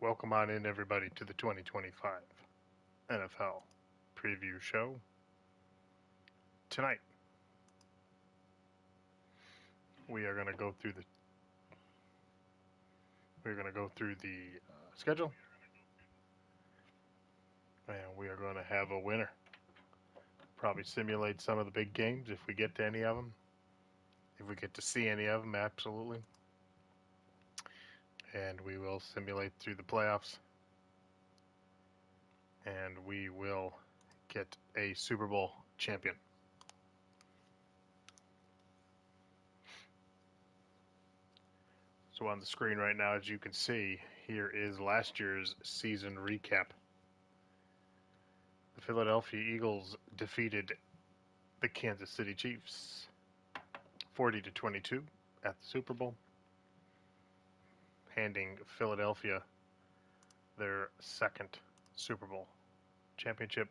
Welcome on in, everybody, to the 2025 NFL preview show. Tonight, we are going to go through the schedule, and we are going to have a winner. Probably simulate some of the big games if we get to any of them. If we get to see any of them, absolutely. And we will simulate through the playoffs. And we will get a Super Bowl champion. So on the screen right now, as you can see, here is last year's season recap. The Philadelphia Eagles defeated the Kansas City Chiefs 40-22 at the Super Bowl, handing Philadelphia their second Super Bowl championship.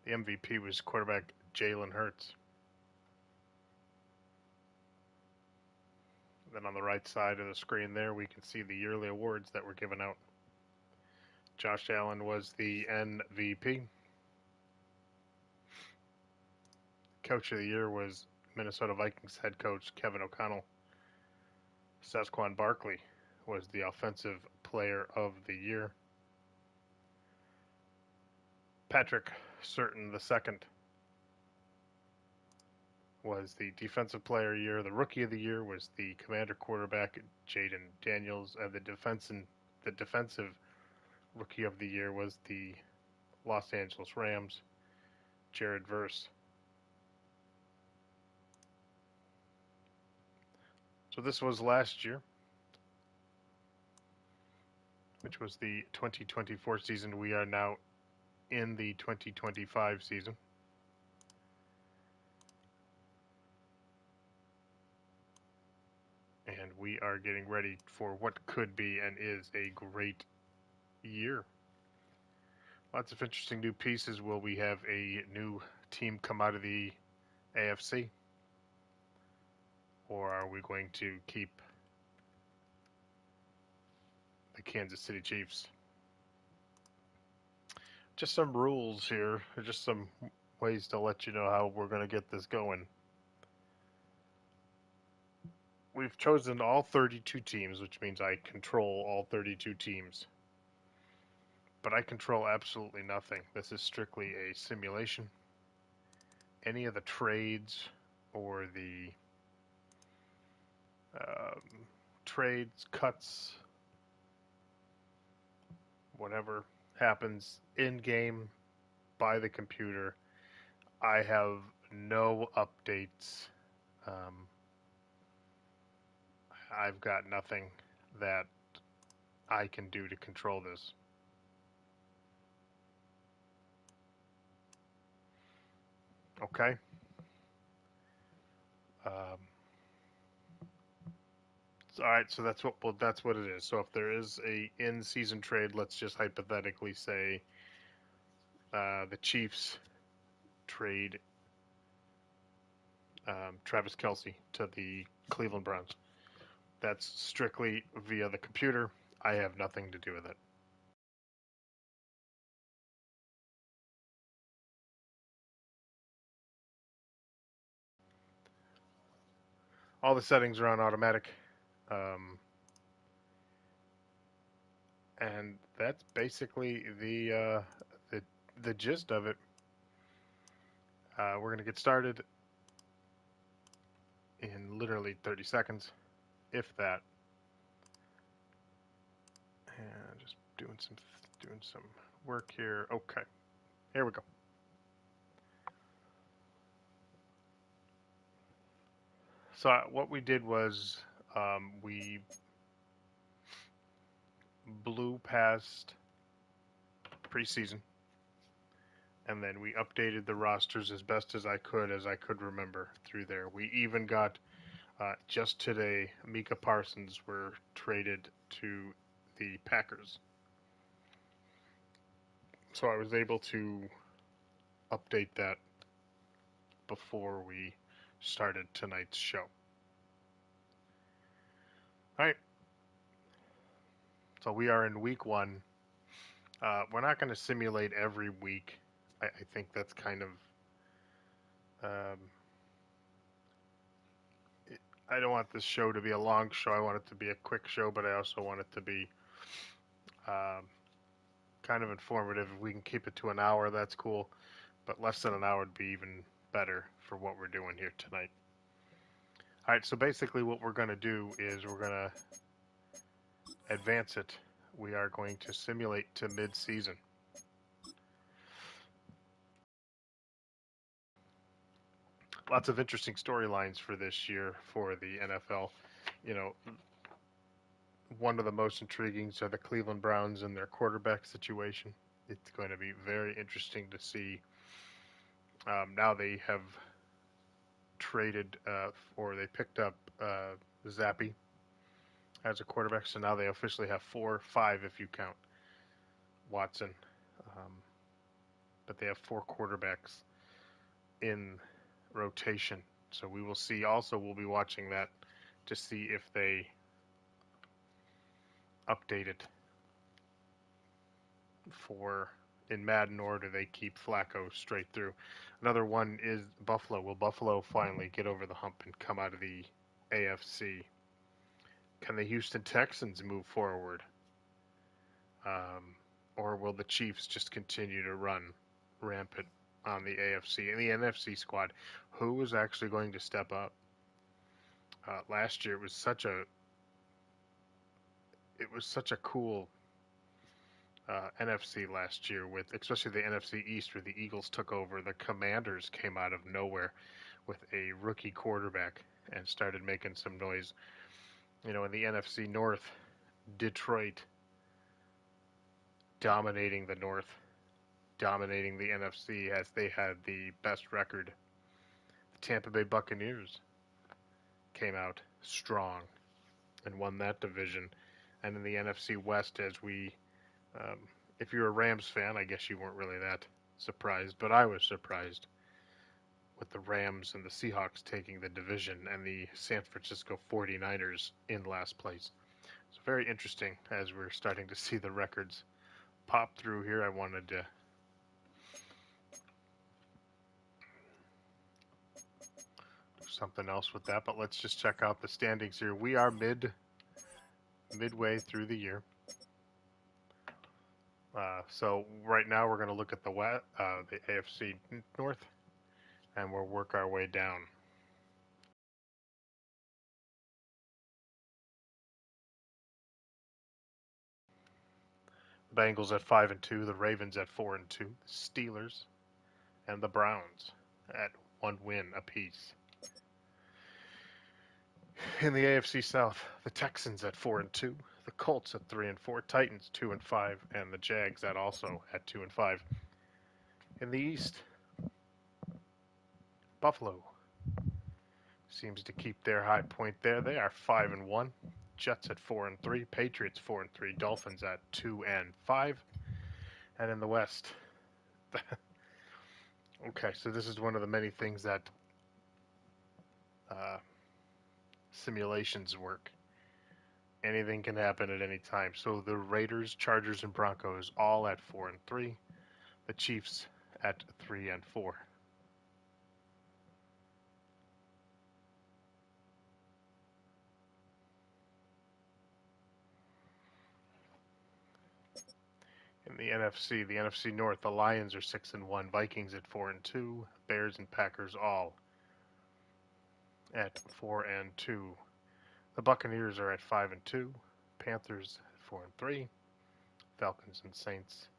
The MVP was quarterback Jalen Hurts. Then on the right side of the screen there, we can see the yearly awards that were given out. Josh Allen was the MVP. Coach of the Year was Minnesota Vikings head coach Kevin O'Connell. Saquon Barkley was the Offensive Player of the Year. Patrick Surtain II was the Defensive Player of the Year. The Rookie of the Year was the Commander quarterback Jaden Daniels, and the defensive Rookie of the Year was the Los Angeles Rams, Jared Verse. So this was last year, which was the 2024 season. We are now in the 2025 season. And we are getting ready for what could be and is a great year. Lots of interesting new pieces. Will we have a new team come out of the AFC? Or are we going to keep the Kansas City Chiefs? Just some rules here, just some ways to let you know how we're going to get this going. We've chosen all 32 teams, which means I control all 32 teams. But I control absolutely nothing. This is strictly a simulation. Any of the trades or the trades, cuts, whatever happens in-game by the computer, I have no updates. I've got nothing that I can do to control this. Okay. All right, so that's what it is. So if there is a in-season trade, let's just hypothetically say the Chiefs trade Travis Kelce to the Cleveland Browns. That's strictly via the computer. I have nothing to do with it. All the settings are on automatic. And that's basically the gist of it. We're going to get started in literally 30 seconds, if that. And just doing some work here. Okay, here we go. So what we did was we blew past preseason, and then we updated the rosters as best as I could remember through there. We even got just today, Micah Parsons were traded to the Packers. So I was able to update that before we started tonight's show. All right. So we are in week 1. We're not going to simulate every week. I think that's kind of. Um, I don't want this show to be a long show. I want it to be a quick show, but I also want it to be um, kind of informative. If we can keep it to an hour, that's cool. But less than an hour would be even better for what we're doing here tonight. All right, so basically what we're going to do is we're going to advance it. We are going to simulate to mid-season. Lots of interesting storylines for this year for the NFL. You know, one of the most intriguing are the Cleveland Browns and their quarterback situation. It's going to be very interesting to see. Now they have traded or they picked up Zappy as a quarterback, so now they officially have 5 if you count Watson. Um, but they have 4 quarterbacks in rotation. So we will see. Also, we'll be watching that to see if they update it for in Madden, or do they keep Flacco straight through? Another one is Buffalo. Will Buffalo finally get over the hump and come out of the AFC? Can the Houston Texans move forward? Or will the Chiefs just continue to run rampant on the AFC? And the NFC squad, who is actually going to step up? Last year it was such a cool NFC last year, with especially the NFC East, where the Eagles took over. The Commanders came out of nowhere with a rookie quarterback and started making some noise. You know, in the NFC North, Detroit dominating the North, dominating the NFC as they had the best record. The Tampa Bay Buccaneers came out strong and won that division. And in the NFC West, if you're a Rams fan, I guess you weren't really that surprised, but I was surprised with the Rams and the Seahawks taking the division and the San Francisco 49ers in last place. It's very interesting as we're starting to see the records pop through here. I wanted to do something else with that, but let's just check out the standings here. We are midway through the year. So right now we're going to look at the AFC North, and we'll work our way down. The Bengals at 5-2, the Ravens at 4-2, the Steelers and the Browns at 1 win apiece. In the AFC South, the Texans at 4-2, the Colts at 3-4, Titans 2-5, and the Jags also at 2-5. In the East, Buffalo seems to keep their high point there. They are 5-1. Jets at 4-3, Patriots 4-3, Dolphins at 2-5. And in the West, okay, so this is one of the many things that simulations work. Anything can happen at any time. So the Raiders, Chargers, and Broncos all at 4-3. The Chiefs at 3-4. In the NFC North, the Lions are 6-1, Vikings at 4-2, Bears and Packers all at 4-2. The Buccaneers are at 5-2, Panthers at 4-3, Falcons and Saints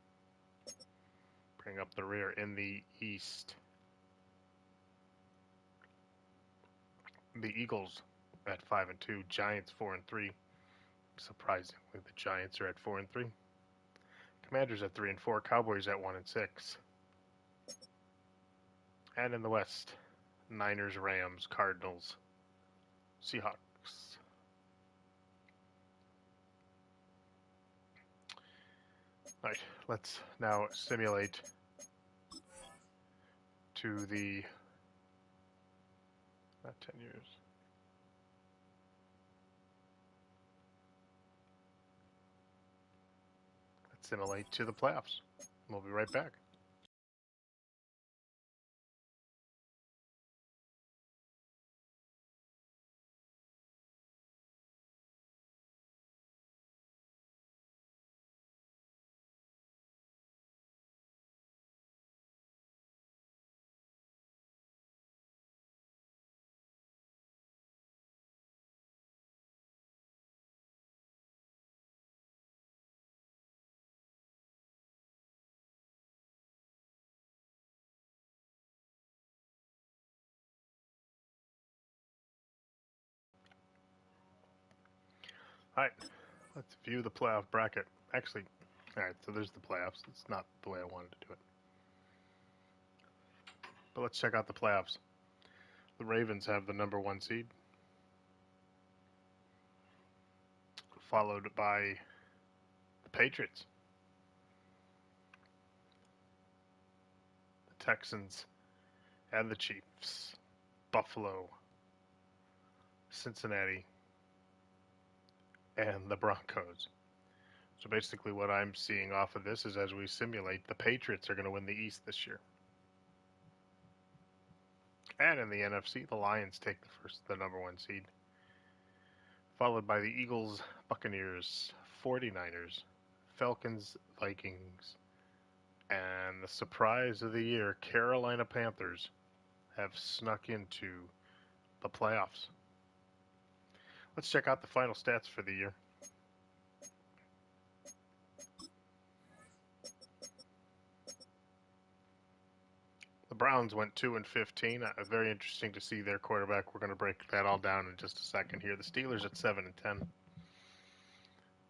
bring up the rear. In the East, the Eagles at 5-2, Giants 4-3. Surprisingly, the Giants are at 4-3. Commanders at 3-4, Cowboys at 1-6. And in the West, Niners, Rams, Cardinals, Seahawks. All right, let's now simulate to the not 10 years. assimilate to the playoffs. We'll be right back. All right, let's view the playoff bracket. Actually, all right, so there's the playoffs. It's not the way I wanted to do it. But let's check out the playoffs. The Ravens have the number 1 seed, followed by the Patriots, the Texans, and the Chiefs, Buffalo, Cincinnati, and the Broncos. So basically what I'm seeing off of this is, as we simulate, the Patriots are going to win the East this year. And in the NFC, the Lions take the number 1 seed, followed by the Eagles, Buccaneers, 49ers, Falcons, Vikings, and the surprise of the year, Carolina Panthers, have snuck into the playoffs. Let's check out the final stats for the year. The Browns went 2-15. Very interesting to see their quarterback. We're going to break that all down in just a second here. The Steelers at 7-10.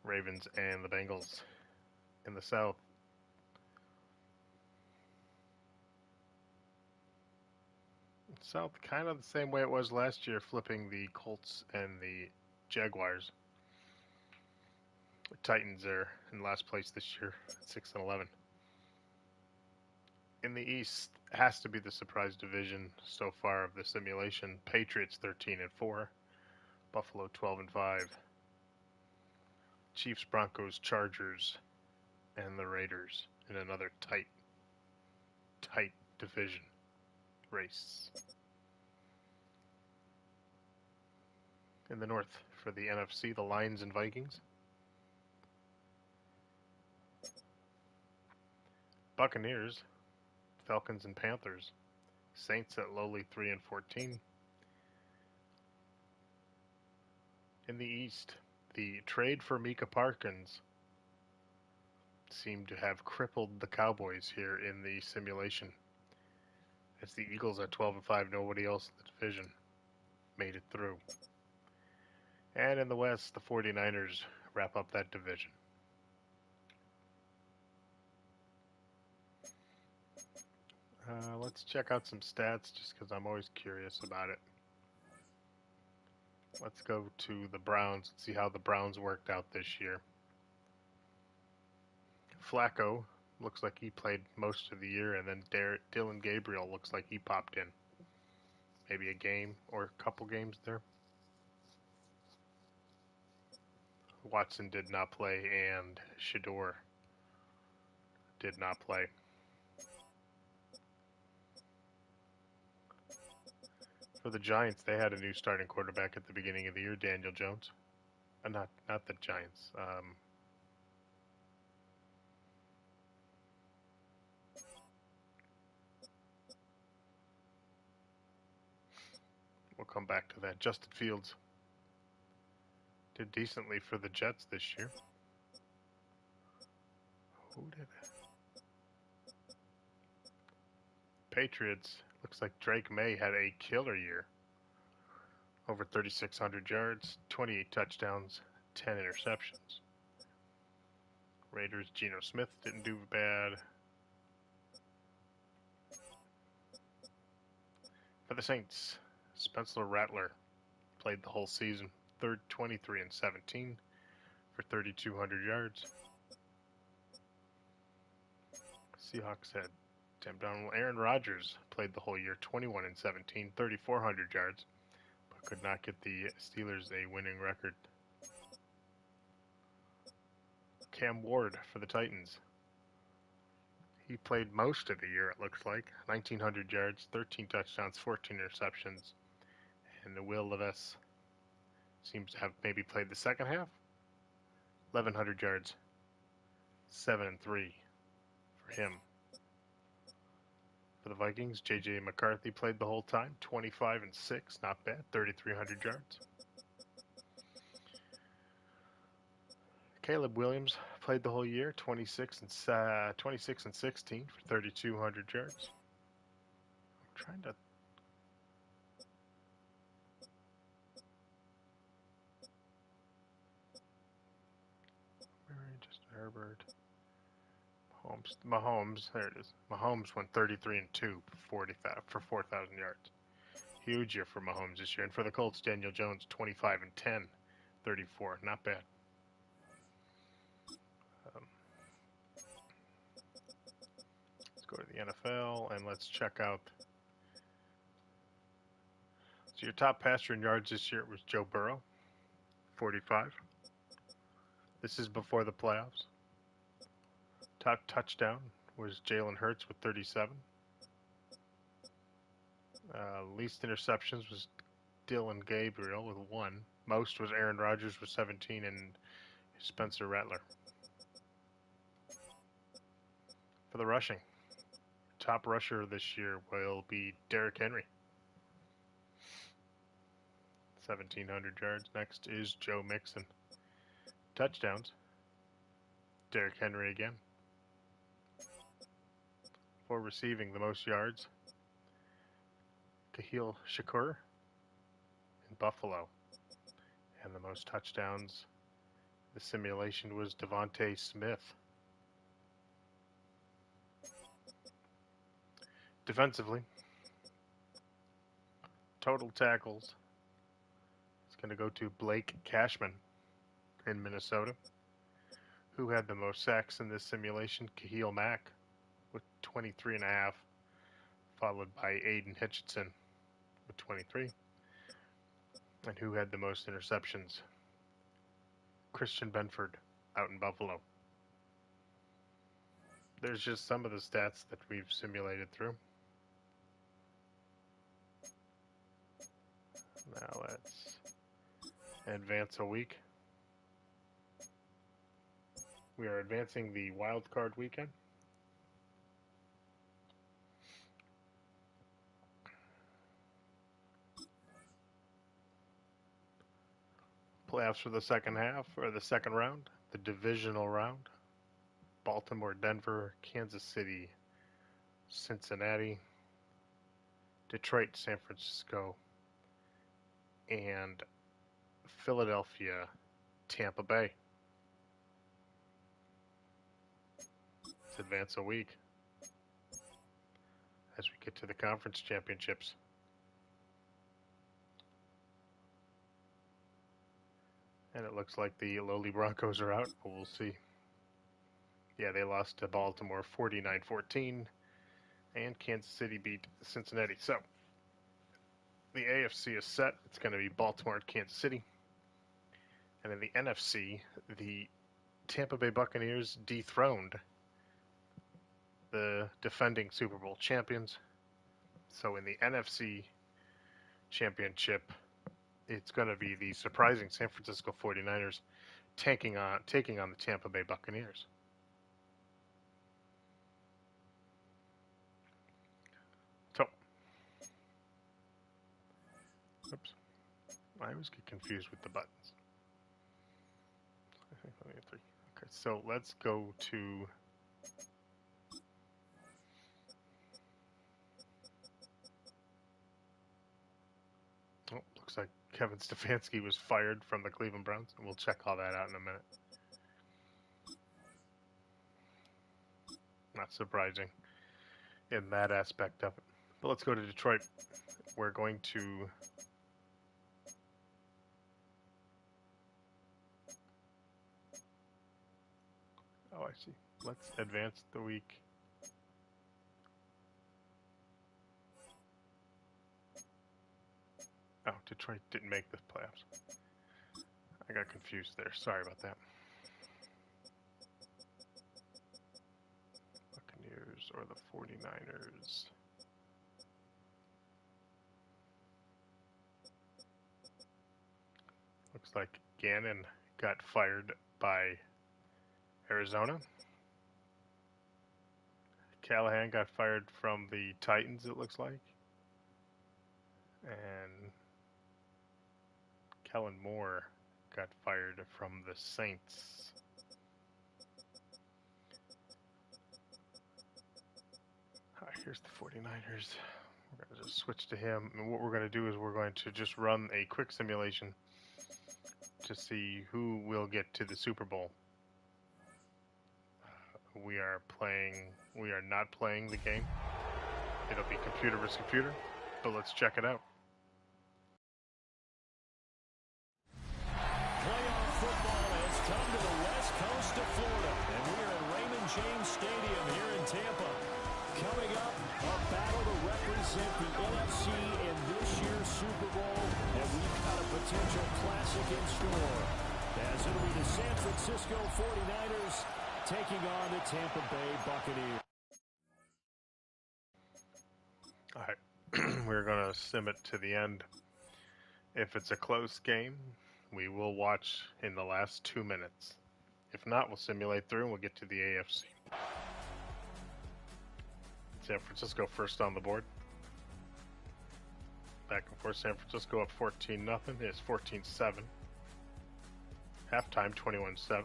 Ravens and the Bengals in the South. South, kind of the same way it was last year, flipping the Colts and the Jaguars. The Titans are in last place this year at 6-11. In the East, has to be the surprise division so far of the simulation. Patriots 13-4, Buffalo 12-5, Chiefs, Broncos, Chargers, and the Raiders in another tight division race. In the North, for the NFC, the Lions and Vikings, Buccaneers, Falcons and Panthers, Saints at lowly 3-14. In the East, the trade for Micah Parsons seemed to have crippled the Cowboys here in the simulation. It's the Eagles at 12-5. Nobody else in the division made it through. And in the West, the 49ers wrap up that division. Let's check out some stats just because I'm always curious about it. Let's go to the Browns and see how the Browns worked out this year. Flacco looks like he played most of the year, and then Dylan Gabriel looks like he popped in. Maybe a game or a couple games there. Watson did not play, and Shador did not play. For the Giants, they had a new starting quarterback at the beginning of the year, Daniel Jones. Not the Giants. We'll come back to that. Justin Fields did decently for the Jets this year. Who did it? Patriots. Looks like Drake May had a killer year. Over 3,600 yards, 28 touchdowns, 10 interceptions. Raiders, Geno Smith didn't do bad. For the Saints, Spencer Rattler played the whole season. 23-17 for 3,200 yards. Seahawks had Tim Donald. Aaron Rodgers played the whole year, 21-17, 3,400 yards, but could not get the Steelers a winning record. Cam Ward for the Titans. He played most of the year, it looks like. 1,900 yards, 13 touchdowns, 14 interceptions. And the Will Levis seems to have maybe played the second half. 1,100 yards, 7-3 for him. For the Vikings, J.J. McCarthy played the whole time, 25-6, not bad, 3,300 yards. Caleb Williams played the whole year, 26 and 16 for 3,200 yards. I'm trying to. Justin Herbert. Mahomes, there it is. Mahomes went 33-2 for 4,000 yards. Huge year for Mahomes this year. And for the Colts, Daniel Jones, 25-10, 34. Not bad. Let's go to the NFL and let's check out. So your top passer in yards this year was Joe Burrow, 45. This is before the playoffs. Top touchdown was Jalen Hurts with 37. Least interceptions was Dylan Gabriel with 1. Most was Aaron Rodgers with 17 and Spencer Rattler. For the rushing, top rusher this year will be Derrick Henry. 1,700 yards. Next is Joe Mixon. Touchdowns, Derrick Henry again. For receiving the most yards, Khalil Shakur in Buffalo. And the most touchdowns, the simulation was Devontae Smith. Defensively, total tackles, it's going to go to Blake Cashman in Minnesota. Who had the most sacks in this simulation? Khalil Mack with 23.5, followed by Aiden Hutchinson with 23. And who had the most interceptions? Christian Benford out in Buffalo. There's just some of the stats that we've simulated through. Now let's advance a week. We are advancing the wild card weekend. Playoffs for the second half, or the second round, the divisional round. Baltimore, Denver, Kansas City, Cincinnati, Detroit, San Francisco, and Philadelphia, Tampa Bay. Let's advance a week as we get to the conference championships. And it looks like the lowly Broncos are out, but we'll see. Yeah, they lost to Baltimore 49-14, and Kansas City beat Cincinnati. So, the AFC is set. It's going to be Baltimore and Kansas City. And in the NFC, the Tampa Bay Buccaneers dethroned the defending Super Bowl champions. So in the NFC championship, it's going to be the surprising San Francisco 49ers taking on the Tampa Bay Buccaneers. So, oops, I always get confused with the buttons. I think only 3. Okay, so let's go to looks like Kevin Stefanski was fired from the Cleveland Browns, and we'll check all that out in a minute. Not surprising in that aspect of it. But let's go to Detroit. We're going to I see. Let's advance the week. Oh, Detroit didn't make the playoffs. I got confused there. Sorry about that. or the 49ers? Looks like Gannon got fired by Arizona. Callahan got fired from the Titans, it looks like. And Kellen Moore got fired from the Saints. Here's the 49ers. We're going to just switch to him. And what we're going to do is we're going to just run a quick simulation to see who will get to the Super Bowl. We are not playing the game. It'll be computer versus computer, but let's check it out. Playoff football has come to the west coast of Florida, and we are at Raymond James Stadium here in Tampa. Coming up, a battle to represent the NFC in this year's Super Bowl, and we've got a potential classic in store. As it'll be the San Francisco 49ers taking on the Tampa Bay Buccaneers. All right, we're going to sim it to the end. If it's a close game, we will watch in the last 2 minutes. If not, we'll simulate through and we'll get to the AFC. San Francisco first on the board. Back and forth. San Francisco up 14-0. It's 14-7. Halftime 21-7.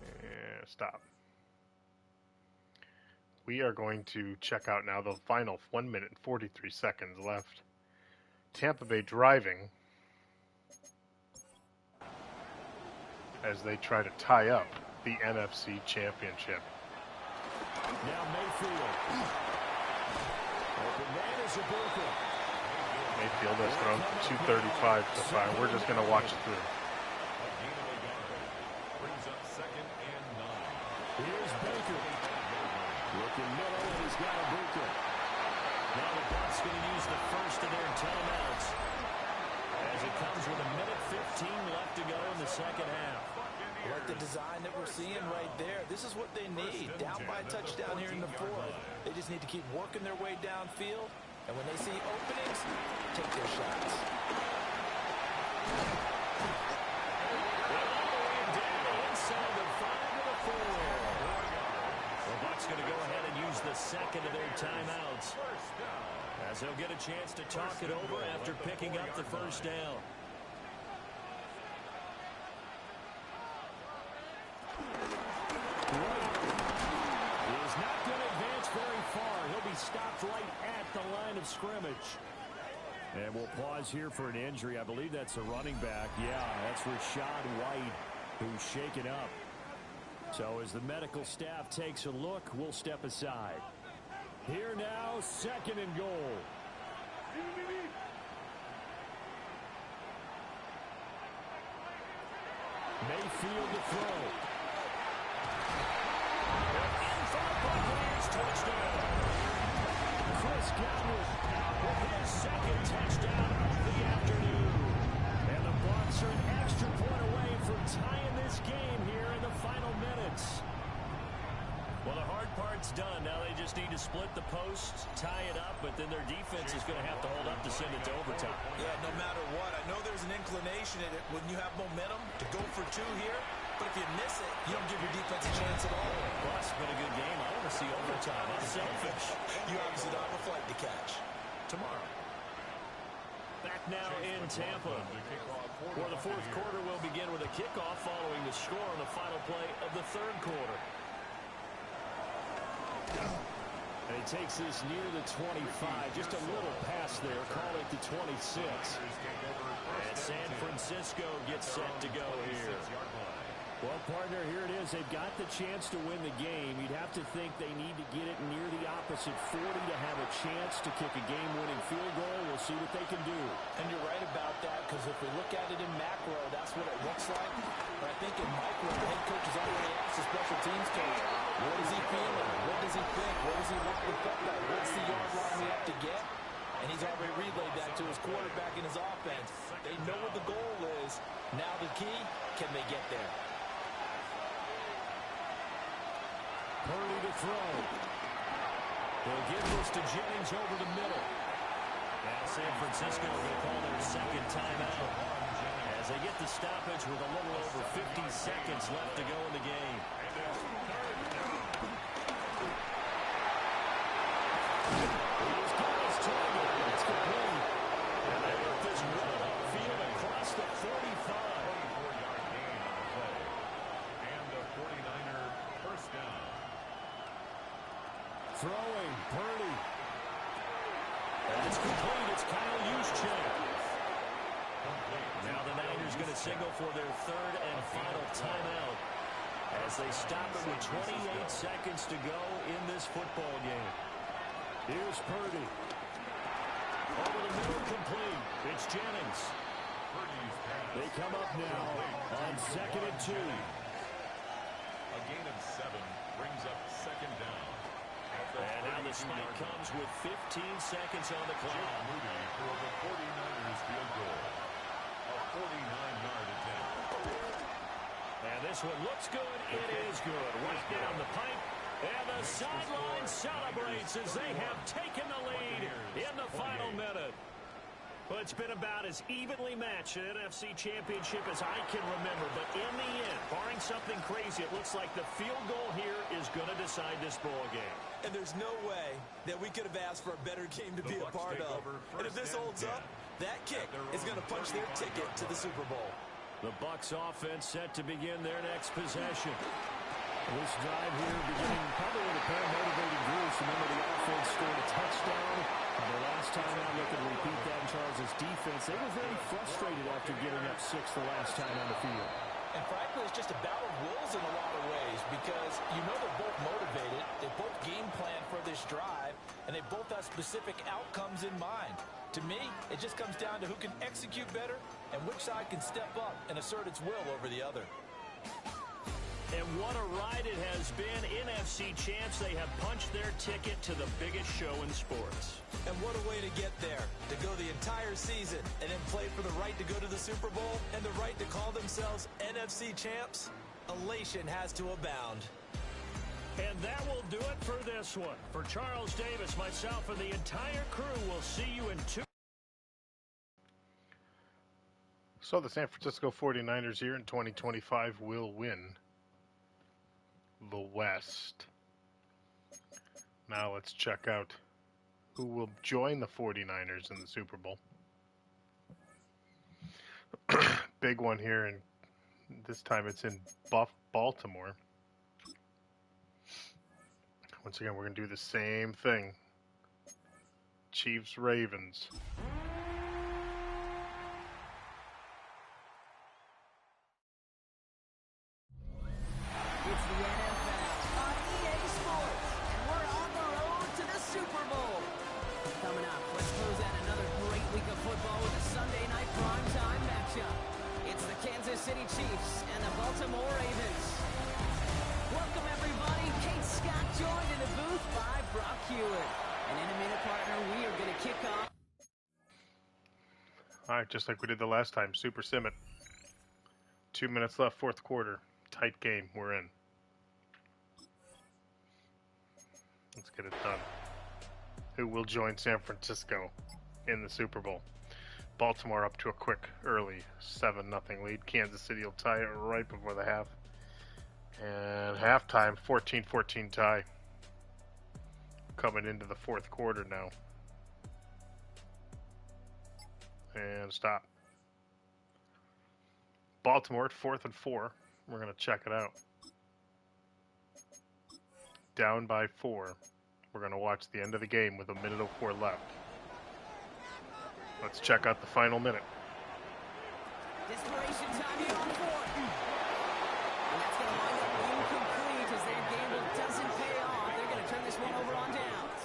And stop. We are going to check out now the final 1 minute and 43 seconds left. Tampa Bay driving as they try to tie up the NFC Championship. Now Mayfield. Open man is a broker. Mayfield has thrown 235 so far. We're just going to watch it through. Brings up 2nd and 9. Here's Baker. Looking middle, and he's got a Baker. Now the Bucs going to use the first of their timeouts as it comes with 1:15 left to go in the second half. Like the design that we're seeing right there. This is what they need. Down by a touchdown here in the fourth. They just need to keep working their way downfield. And when they see openings, take their shots. Inside the 5 to the 4. The Bucs going to go ahead and use the second of their timeouts, as they'll get a chance to talk it over after picking up the first down. He's not going to advance very far. He'll be stopped right at the line of scrimmage. And we'll pause here for an injury. I believe that's a running back. Yeah, that's Rashad White, who's shaken up. So as the medical staff takes a look, we'll step aside. Here now, 2nd and goal. Mayfield to throw. In for the Buccaneers touchdown. Chris Godwin with his 2nd touchdown of the afternoon. And the Bucs are an extra point away from tying this game here in the final minutes. Well, the hard part's done. Now they just need to split the posts, tie it up, but then their defense is going to have to hold up to send it to overtime. Yeah, no matter what. I know there's an inclination in it when you have momentum to go for 2 here, but if you miss it, you don't give your defense a chance at all. Well, it's been a good game. I want to see overtime. I'm selfish. You obviously don't have a flight to catch. Tomorrow. Back now in Tampa, where the 4th quarter will begin with a kickoff following the score on the final play of the 3rd quarter. And he takes this near the 25. Just a little pass there. Call it the 26. And San Francisco gets set to go here. Well, partner, here it is. They've got the chance to win the game. You'd have to think they need to get it near the opposite 40 to have a chance to kick a game-winning field goal. We'll see what they can do. And you're right about that, because if we look at it in macro, that's what it looks like. But I think in micro, the head coach has already asked the special teams coach, what is he feeling? What does he think? What does he look like? What's the yard line we have to get? And he's already relayed that to his quarterback and his offense. They know what the goal is. Now the key, can they get there? pass to Jennings over the middle. Now San Francisco will call their second timeout as they get the stoppage with a little over 50 seconds left to go in the game. He's got his target. It's complete. And they let this run upfield across the 45. 44-yard gain on the play. And a 49er first down. Throwing, Purdy. And it's complete. It's Kyle Juszczyk. Now the Niners going to signal for their third and final timeout as they stop it with 28 seconds to go in this football game. Here's Purdy. Over the middle, complete. It's Jennings. They come up now on 2nd and 2. A gain of 7 brings up second down. And now the spike comes with 15 seconds on the clock. Moody for the 49ers field goal. A 49-yard attempt. And this one looks good. It is good. Right down the pipe. And the sideline celebrates as they have taken the lead in the final minute. Well, it's been about as evenly matched an NFC championship as I can remember. But in the end, barring something crazy, it looks like the field goal here is going to decide this ball game. And there's no way that we could have asked for a better game to be a part of. And if this holds up, that kick is going to punch their ticket to the Super Bowl. The Bucs offense set to begin their next possession. This drive here beginning probably with a pair of motivated groups. Remember, the offense scored a touchdown. The last time out, looking to repeat that in Charles' defense. They were very frustrated after giving up 6 the last time on the field. And frankly, it's just a battle of wills in a lot of ways because you know they're both motivated, they both game plan for this drive, and they both have specific outcomes in mind. To me, it just comes down to who can execute better and which side can step up and assert its will over the other. And what a ride it has been. NFC champs, they have punched their ticket to the biggest show in sports. And what a way to get there, to go the entire season and then play for the right to go to the Super Bowl and the right to call themselves NFC champs. Elation has to abound. And that will do it for this one. For Charles Davis, myself, and the entire crew, we'll see you in 2. So the San Francisco 49ers here in 2025 will win the West. Now let's check out who will join the 49ers in the Super Bowl. Big one here, and this time it's in Baltimore. Once again, we're going to do the same thing. Chiefs, Ravens. It's the NFL on EA Sports, and we're on the road to the Super Bowl. Coming up, let's close out another great week of football with a Sunday night primetime matchup. It's the Kansas City Chiefs and the Baltimore Ravens. Welcome, everybody. Kate Scott joined in the booth by Brock Hewitt. And in a minute, partner, we are going to kick off. All right, just like we did the last time, Super Simmet. 2 minutes left, fourth quarter. Tight game, we're in. Let's get it done. Who will join San Francisco in the Super Bowl? Baltimore up to a quick, early 7-0 lead. Kansas City will tie it right before the half. And halftime, 14-14 tie. Coming into the fourth quarter now. And stop. Baltimore at 4th and 4. We're going to check it out. Down by 4. We're going to watch the end of the game with 1:04 left. Let's check out the final minute. Desperation time here on 4th. And that's going to wind up incomplete as their gamble doesn't pay off. They're going to turn this one over on downs.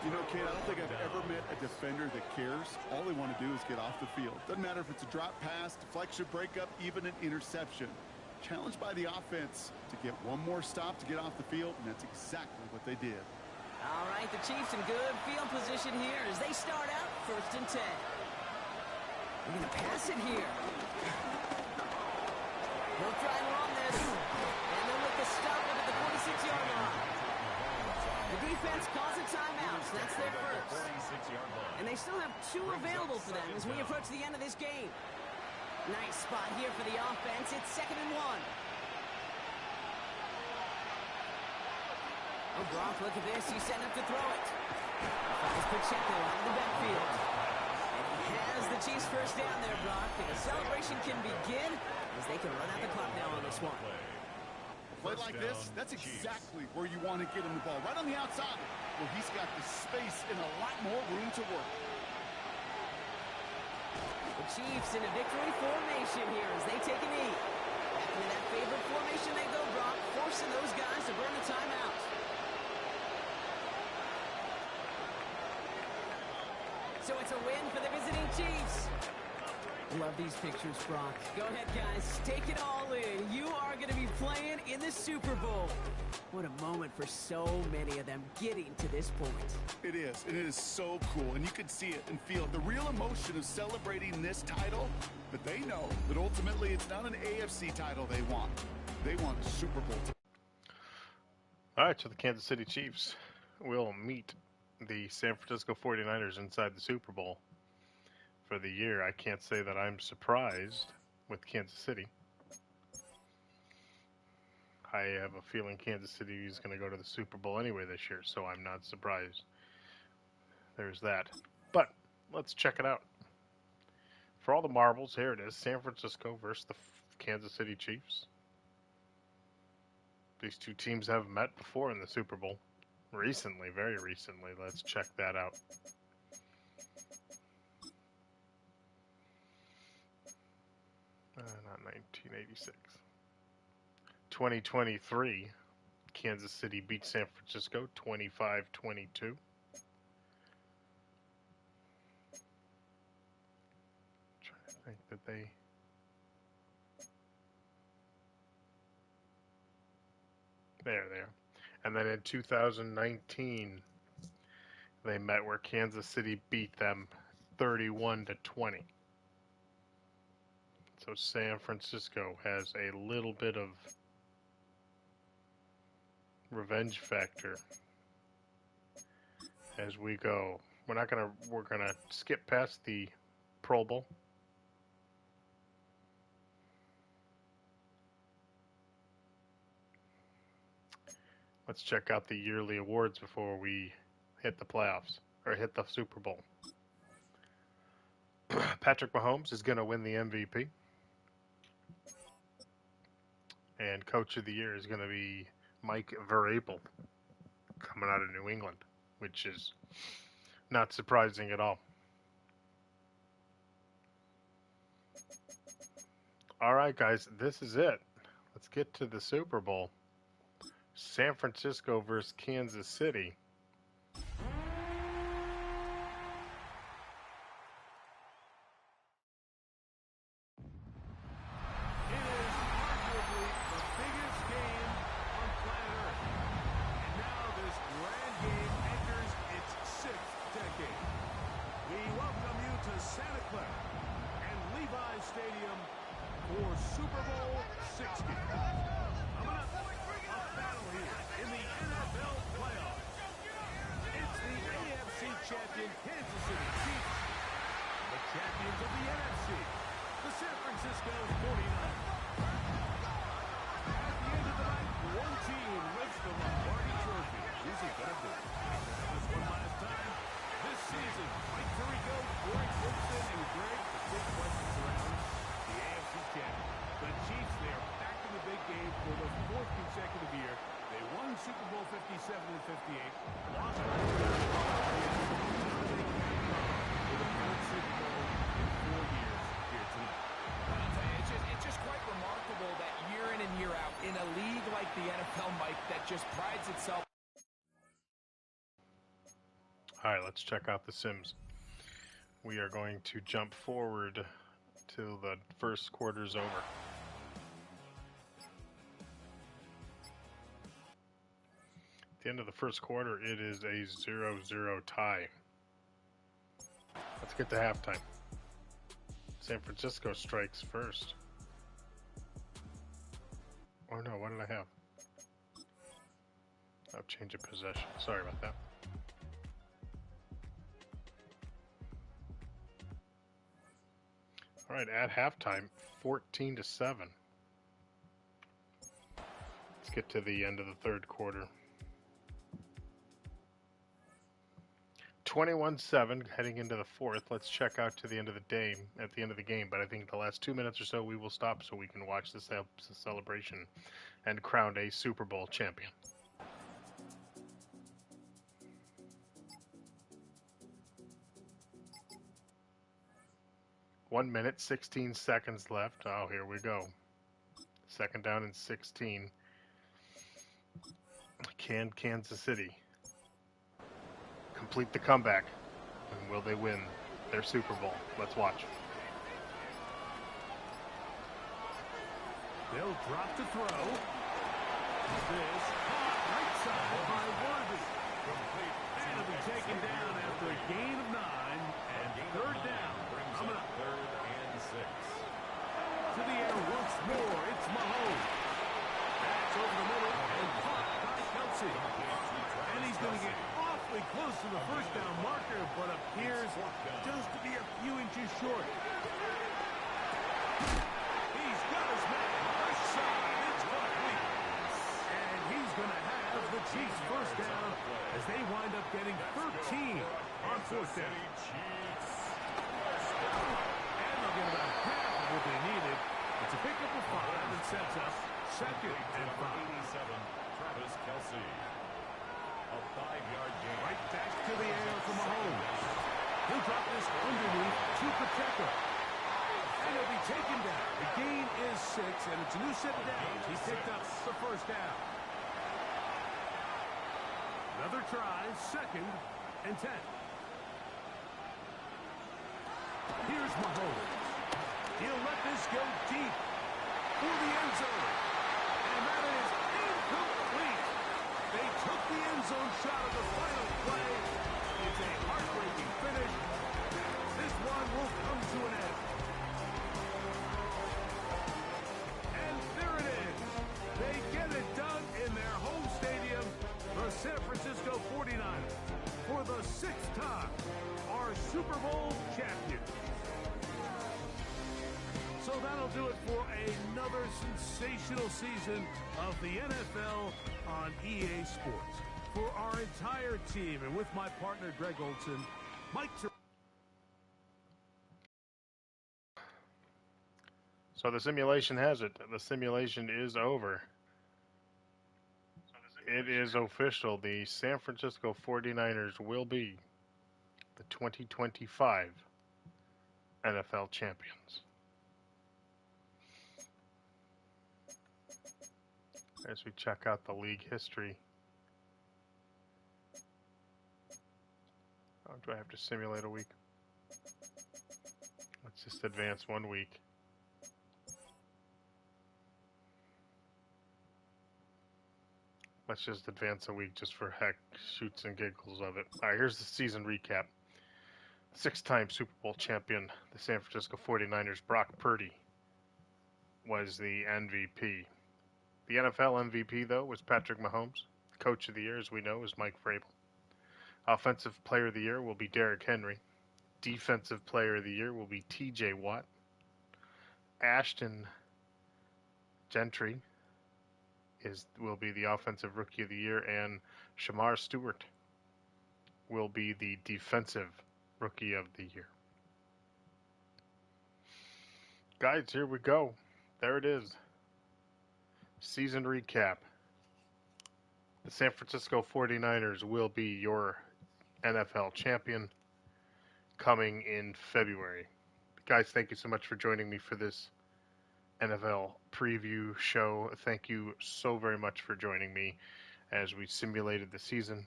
You know, Kate, I don't think I've ever met a defender that cares. All they want to do is get off the field. Doesn't matter if it's a drop pass, deflection, breakup, even an interception. Challenged by the offense to get one more stop to get off the field, and that's exactly what they did. All right, the Chiefs in good field position here as they start out 1st and 10. We're going to pass it here. They'll try and run this. And they'll make the stop at the 46-yard line. The defense defense calls a timeout, so that's their first. 46-yard line. And they still have 2 available for them as we approach the end of this game. Nice spot here for the offense. It's 2nd and 1. Oh, Gronk, look at this. He's setting up to throw it. Finds Pacheco out of the backfield. And he has the Chiefs first down there, Brock. And the celebration can begin as they can run out the clock now on this one. Play like this, that's exactly where you want to get him the ball. Right on the outside, where he's got the space and a lot more room to work. The Chiefs in a victory formation here as they take a knee. Back into that favorite formation they go, Brock, forcing those guys to burn the timeout. So it's a win for the visiting Chiefs. Love these pictures, Brock. Go ahead, guys. Take it all in. You are going to be playing in the Super Bowl. What a moment for so many of them getting to this point. It is, and it is so cool, and you can see it and feel it. The real emotion of celebrating this title, but they know that ultimately it's not an AFC title they want. They want a Super Bowl. All right, so the Kansas City Chiefs will meet the San Francisco 49ers inside the Super Bowl for the year. I can't say that I'm surprised with Kansas City. I have a feeling Kansas City is going to go to the Super Bowl anyway this year, so I'm not surprised. There's that. But let's check it out. For all the marbles, here it is. San Francisco versus the Kansas City Chiefs. These two teams have met before in the Super Bowl. Recently, very recently. Let's check that out. Not 1986. 2023, Kansas City beat San Francisco 25-22. Trying to think that they... There they are. And then in 2019, they met where Kansas City beat them 31-20. So San Francisco has a little bit of revenge factor as we go. We're gonna skip past the Pro Bowl. Let's check out the yearly awards before we hit the playoffs, or hit the Super Bowl. Patrick Mahomes is going to win the MVP. And Coach of the Year is going to be Mike Vrabel, coming out of New England, which is not surprising at all. All right, guys, this is it. Let's get to the Super Bowl. San Francisco versus Kansas City. Super Bowl 57 and 58. Lost Super Bowl in 4 years here tonight. It's just quite remarkable that year in and year out, in a league like the NFL, Mike, that just prides itself. All right, let's check out the Sims. We are going to jump forward till the first quarter's over. At the end of the first quarter, it is a 0-0 tie. Let's get to halftime. San Francisco strikes first. Oh no, what did I have? Oh, change of possession. Sorry about that. All right, at halftime, 14-7. Let's get to the end of the third quarter. 21-7 heading into the fourth. Let's check out to the end of the game. But I think the last 2 minutes or so we will stop so we can watch the celebration and crown a Super Bowl champion. One minute, 16 seconds left. Oh, here we go. Second down and 16. Can Kansas City complete the comeback? And will they win their Super Bowl? Let's watch. They'll drop to throw. This right side by Worthy. And it'll be taken down after a gain of 9 and third down. Coming up. 3rd and 6. To the air once more. It's Mahomes. That's over the middle and caught by Kelsey. And he's going to get awfully close to the first down marker, but appears just to be a few inches short. He's got his man right side. It's complete. And he's going to have the Chiefs first down as they wind up getting 13 on fourth down. And they'll get about half of what they needed. It's a pickup of 5 and sets up 2nd and 5. Travis Kelsey. A 5-yard gain. Right back to the air for Mahomes. He'll drop this underneath to Pacheco. And he'll be taken down. The gain is 6, and it's a new set of downs. He picked up the first down. Another try, 2nd and 10. Here's Mahomes. He'll let this go deep for the end zone. And that is incomplete. They took the end zone shot of the final play. It's a heartbreaking finish. This one will come to an end. And there it is. They get it done in their home stadium. The San Francisco 49ers, for the 6th time, are Super Bowl champions. So that'll do it for another sensational season of the NFL on EA Sports. For our entire team, and with my partner Greg Olson, Mike. So the simulation has it. The simulation is over. It is official. The San Francisco 49ers will be the 2025 NFL champions. As we check out the league history. Oh, do I have to simulate a week? Let's just advance 1 week. Let's just advance a week just for heck, shoots and giggles of it. All right, here's the season recap. 6-time Super Bowl champion, the San Francisco 49ers, Brock Purdy, was the MVP. The NFL MVP, though, was Patrick Mahomes. Coach of the Year, as we know, is Mike Vrabel. Offensive Player of the Year will be Derrick Henry. Defensive Player of the Year will be T.J. Watt. Ashton Gentry will be the Offensive Rookie of the Year, and Shamar Stewart will be the Defensive Rookie of the Year. Guys, here we go. There it is. Season recap. The San Francisco 49ers will be your NFL champion coming in February. Guys, thank you so much for joining me for this NFL preview show. Thank you so very much for joining me as we simulated the season,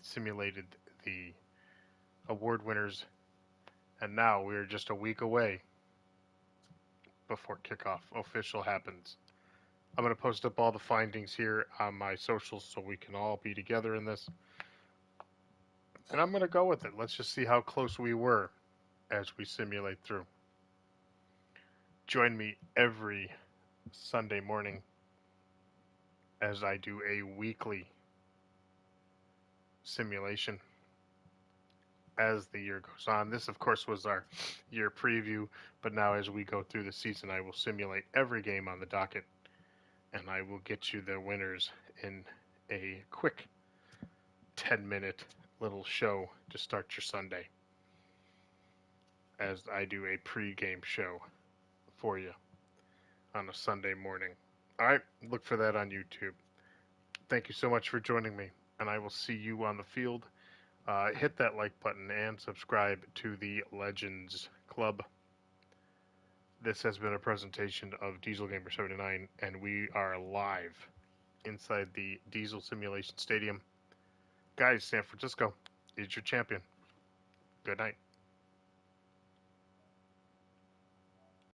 simulated the award winners, and now we're just a week away before kickoff official happens. I'm going to post up all the findings here on my socials so we can all be together in this. And I'm going to go with it. Let's just see how close we were as we simulate through. Join me every Sunday morning as I do a weekly simulation as the year goes on. This, of course, was our year preview, but now as we go through the season, I will simulate every game on the docket, and I will get you the winners in a quick 10-minute little show to start your Sunday, as I do a pre-game show for you on a Sunday morning. All right, look for that on YouTube. Thank you so much for joining me, and I will see you on the field. Hit that like button and subscribe to the Legends Club. This has been a presentation of DIESELGAMER79, and we are live inside the Diesel Simulation Stadium. Guys, San Francisco is your champion. Good night.